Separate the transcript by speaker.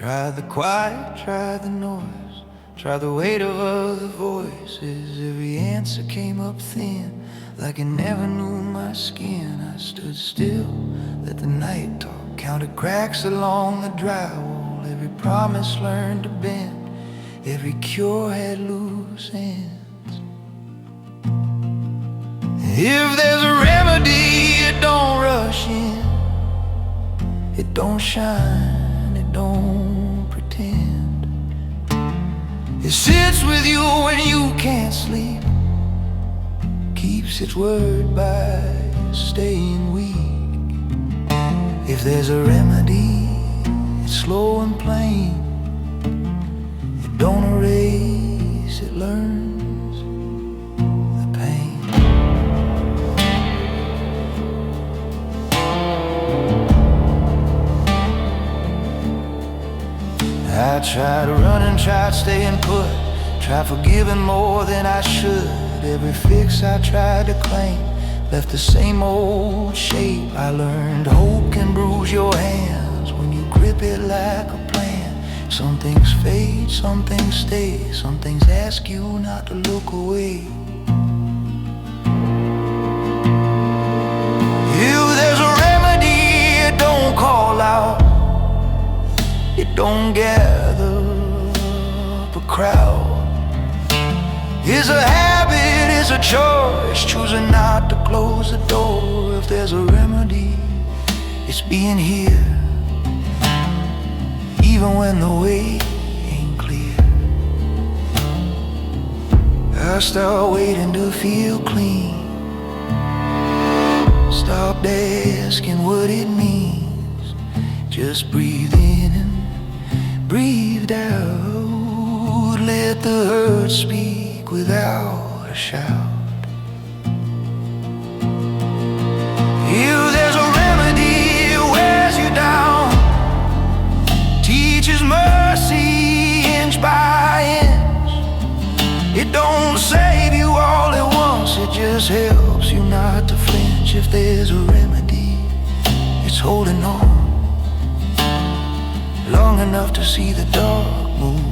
Speaker 1: Try the quiet, try the noise, try the weight of other voices. Every answer came up thin, like it never knew my skin. I stood still, let the night talk, counted cracks along the drywall. Every promise learned to bend, every cure had loose ends. If there's a remedy, it don't rush in, it don't shine, it don't pretend. It sits with you when you can't sleep, keeps its word by staying weak. If there's a remedy, it's slow and plain, it don't erase, it learns the pain. I tried running, tried staying put, tried forgiving more than I should. Every fix I tried to claim left the same old shape. I learned hope can bruise your hands when you grip it like a plan. Some things fade, some things stay, some things ask you not to look away. If there's a remedy, it don't call out, it don't gather up a crowd. It's a habit, it's a choice, choosing not to close the door. If there's a remedy, it's being here, even when the way ain't clear. I start waiting to feel clean, stop asking what it means, just breathe in and breathe out. Let the hurt speak without a shout. If there's a remedy, it wears you down, teaches mercy inch by inch. It don't save you all at once, it just helps you not to flinch. If there's a remedy, it's holding on long enough to see the dark move